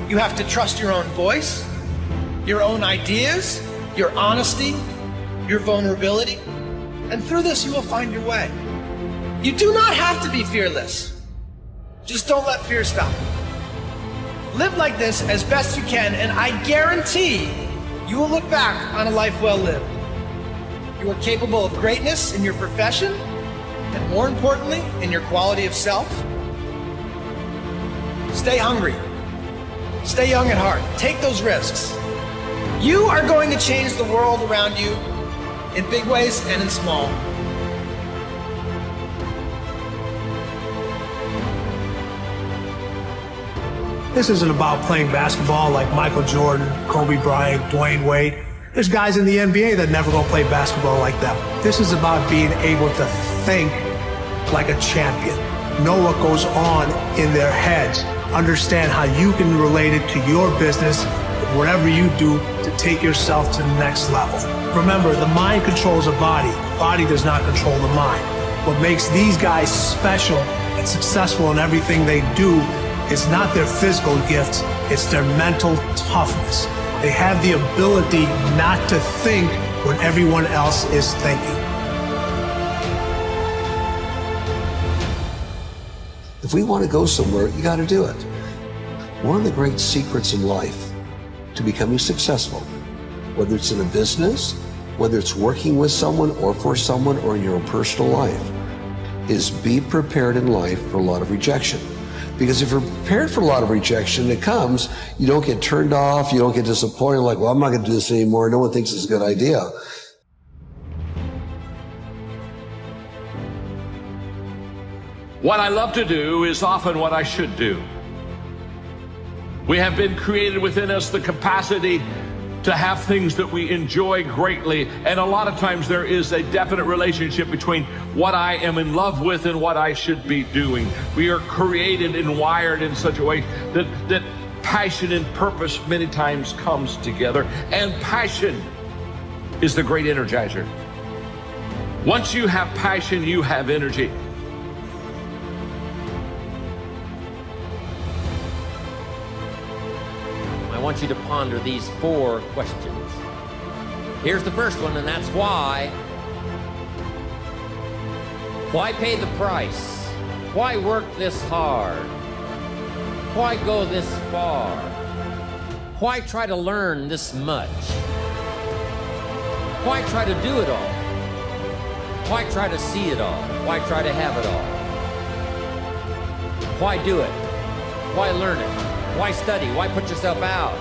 You have to trust your own voice, your own ideas, your honesty, your vulnerability. And through this, you will find your way. You do not have to be fearless. Just don't let fear stop you. Live like this as best you can, and I guarantee you will look back on a life well lived. You are capable of greatness in your profession, and more importantly, in your quality of self. Stay hungry. Stay young at heart. Take those risks. You are going to change the world around you in big ways and in small. This isn't about playing basketball like Michael Jordan, Kobe Bryant, Dwayne Wade. There's guys in the NBA that never gonna play basketball like them. This is about being able to think like a champion, know what goes on in their heads, understand how you can relate it to your business, whatever you do to take yourself to the next level. Remember, the mind controls the body. Body does not control the mind. What makes these guys special and successful in everything they do is not their physical gifts, it's their mental toughness. They have the ability not to think when everyone else is thinking. If we want to go somewhere, you got to do it. One of the great secrets in life to becoming successful, whether it's in a business, whether it's working with someone or for someone or in your own personal life, is be prepared in life for a lot of rejection. Because if you're prepared for a lot of rejection that comes, you don't get turned off, you don't get disappointed, like, well, I'm not going to do this anymore. No one thinks it's a good idea. What I love to do is often what I should do. We have been created within us the capacity to have things that we enjoy greatly, and a lot of times there is a definite relationship between what I am in love with and what I should be doing. We are created and wired in such a way that passion and purpose many times comes together, and passion is the great energizer. Once you have passion, you have energy. I want you to ponder these 4 questions. Here's the first one, and that's why. Why pay the price? Why work this hard? Why go this far? Why try to learn this much? Why try to do it all? Why try to see it all? Why try to have it all? Why do it? Why learn it? Why study? Why put yourself out?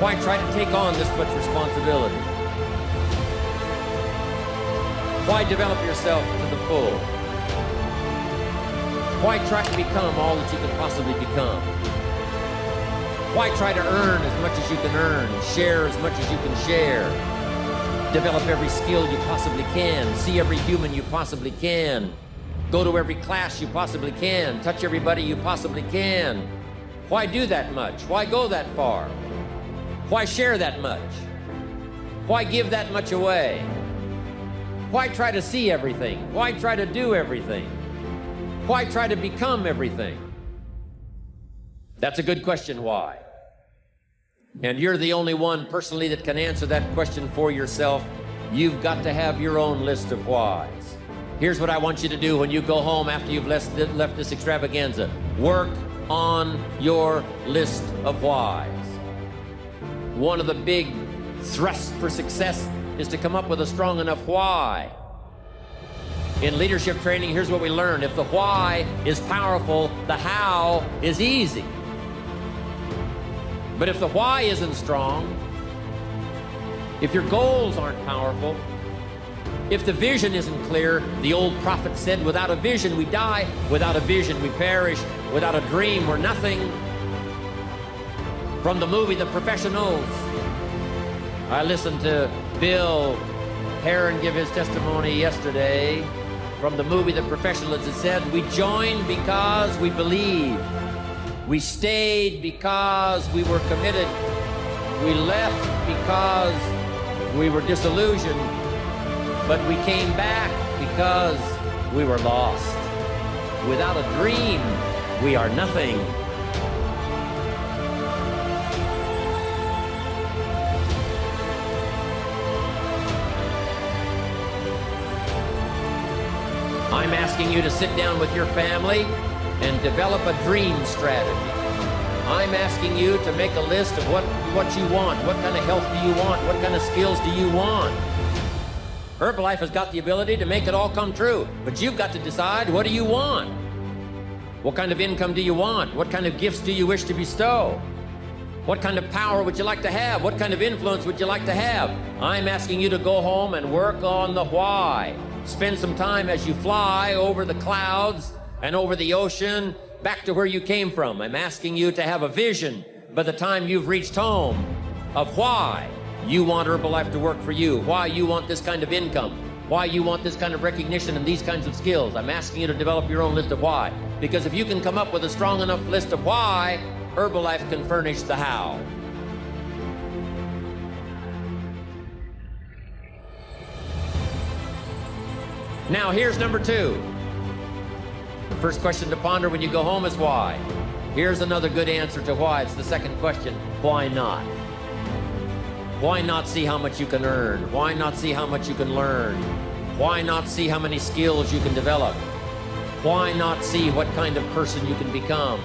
Why try to take on this much responsibility? Why develop yourself to the full? Why try to become all that you can possibly become? Why try to earn as much as you can earn, share as much as you can share, develop every skill you possibly can, see every human you possibly can, go to every class you possibly can, touch everybody you possibly can? Why do that much? Why go that far? Why share that much? Why give that much away? Why try to see everything? Why try to do everything? Why try to become everything? That's a good question, why? And you're the only one personally that can answer that question for yourself. You've got to have your own list of whys. Here's what I want you to do when you go home after you've left this extravaganza. Work on your list of whys. One of the big thrusts for success is to come up with a strong enough why. In leadership training, here's what we learn. If the why is powerful, the how is easy. But if the why isn't strong, if your goals aren't powerful, if the vision isn't clear, the old prophet said, without a vision we die, without a vision we perish, without a dream we're nothing. From the movie The Professionals, I listened to Bill Heron give his testimony yesterday. From the movie The Professionals, it said, we joined because we believed. We stayed because we were committed. We left because we were disillusioned. But we came back because we were lost. Without a dream, we are nothing. I'm asking you to sit down with your family and develop a dream strategy. I'm asking you to make a list of what you want. What kind of health do you want? What kind of skills do you want? Herbalife has got the ability to make it all come true, but you've got to decide, what do you want? What kind of income do you want? What kind of gifts do you wish to bestow? What kind of power would you like to have? What kind of influence would you like to have? I'm asking you to go home and work on the why. Spend some time as you fly over the clouds and over the ocean back to where you came from. I'm asking you to have a vision by the time you've reached home of why you want Herbalife to work for you, why you want this kind of income, why you want this kind of recognition and these kinds of skills. I'm asking you to develop your own list of why. Because if you can come up with a strong enough list of why, Herbalife can furnish the how. Now here's number 2. The first question to ponder when you go home is why. Here's another good answer to why. It's the second question, why not? Why not see how much you can earn? Why not see how much you can learn? Why not see how many skills you can develop? Why not see what kind of person you can become?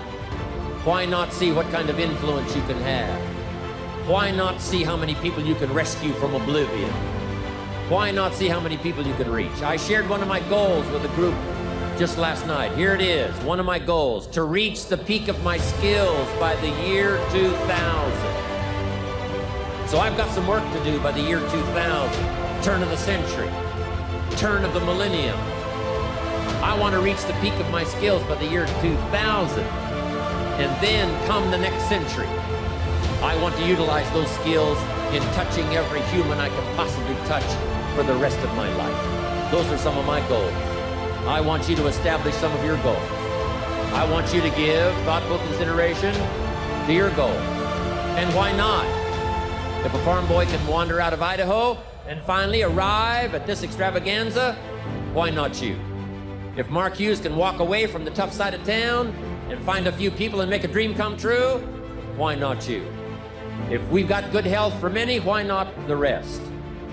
Why not see what kind of influence you can have? Why not see how many people you can rescue from oblivion? Why not see how many people you can reach? I shared one of my goals with a group just last night. Here it is, one of my goals, to reach the peak of my skills by the year 2000. So I've got some work to do by the year 2000, turn of the century, turn of the millennium. I want to reach the peak of my skills by the year 2000, and then come the next century. I want to utilize those skills in touching every human I can possibly touch for the rest of my life. Those are some of my goals. I want you to establish some of your goals. I want you to give thoughtful consideration to your goals. And why not? If a farm boy can wander out of Idaho and finally arrive at this extravaganza, why not you? If Mark Hughes can walk away from the tough side of town and find a few people and make a dream come true, why not you? If we've got good health for many, why not the rest?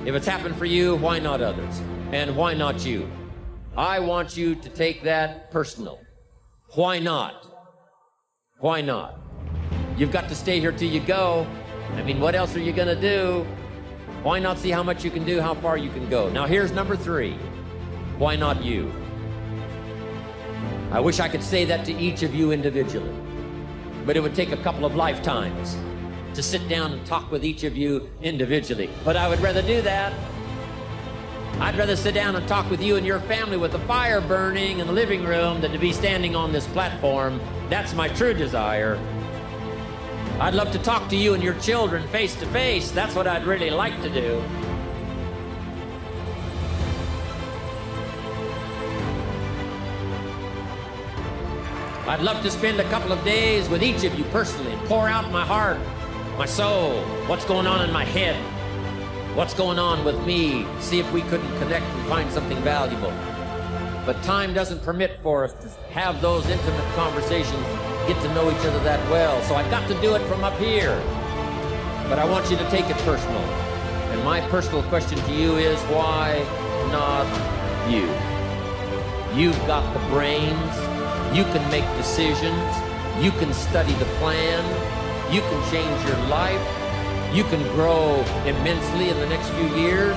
If it's happened for you, why not others? And why not you? I want you to take that personal. Why not? Why not? You've got to stay here till you go. I mean, what else are you going to do? Why not see how much you can do, how far you can go? Now, here's number 3. Why not you? I wish I could say that to each of you individually, but it would take a couple of lifetimes to sit down and talk with each of you individually. But I would rather do that. I'd rather sit down and talk with you and your family with the fire burning in the living room than to be standing on this platform. That's my true desire. I'd love to talk to you and your children face to face. That's what I'd really like to do. I'd love to spend a couple of days with each of you personally and pour out my heart, my soul, what's going on in my head, what's going on with me, see if we couldn't connect and find something valuable. But time doesn't permit for us to have those intimate conversations, get to know each other that well. So I've got to do it from up here. But I want you to take it personal. And my personal question to you is, why not you? You've got the brains. You can make decisions. You can study the plan. You can change your life. You can grow immensely in the next few years.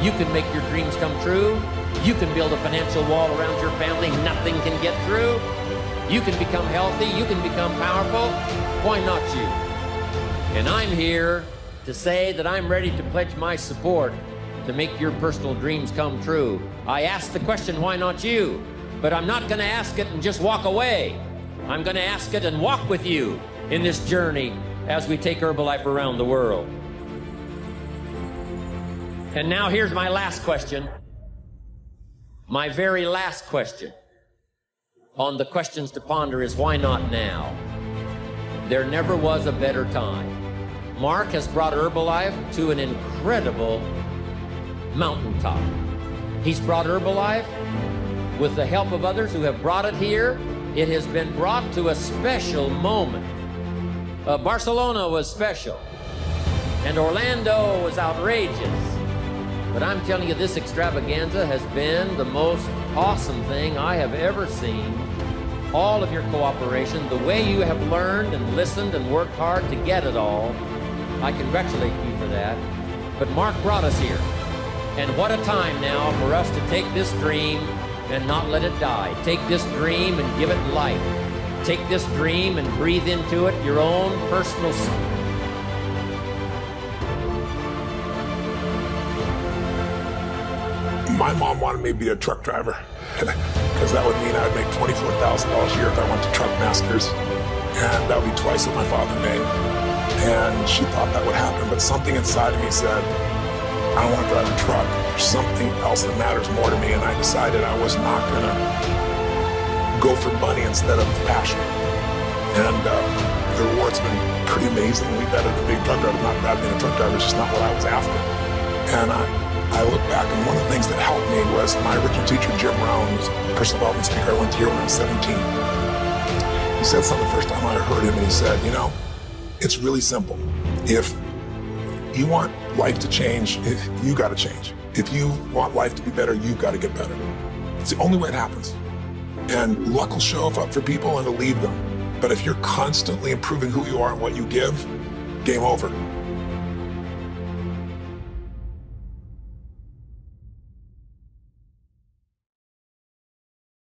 You can make your dreams come true. You can build a financial wall around your family nothing can get through. You can become healthy. You can become powerful. Why not you? And I'm here to say that I'm ready to pledge my support to make your personal dreams come true. I asked the question, why not you? But I'm not going to ask it and just walk away. I'm going to ask it and walk with you in this journey as we take Herbalife around the world. And now here's my last question. My very last question on the questions to ponder is, why not now? There never was a better time. Mark has brought Herbalife to an incredible mountaintop. He's brought Herbalife with the help of others who have brought it here. It has been brought to a special moment. Barcelona was special, and Orlando was outrageous, But I'm telling you, this extravaganza has been the most awesome thing I have ever seen. All of your cooperation, the way you have learned and listened and worked hard to get it all, I congratulate you for that. But Mark brought us here. And what a time now for us to take this dream and not let it die. Take this dream and give it life. Take this dream and breathe into it your own personal My mom wanted me to be a truck driver because that would mean I would make $24,000 a year if I went to Truck Masters, and that would be twice what my father made. And she thought that would happen, but something inside of me said, I don't want to drive a truck. There's something else that matters more to me, and I decided I was not going to go for money instead of passion. And the reward's been pretty amazingly better than being a truck driver. Not bad being a truck driver, it's just not what I was after. And I look back, and one of the things that helped me was my original teacher, Jim Brown, who's a personal development speaker. I went to hear when I was 17. He said something the first time I heard him, and he said, you know, it's really simple. If you want life to change, you got to change. If you want life to be better, you've got to get better. It's the only way it happens. And luck will show up for people and it'll leave them. But if you're constantly improving who you are and what you give, game over.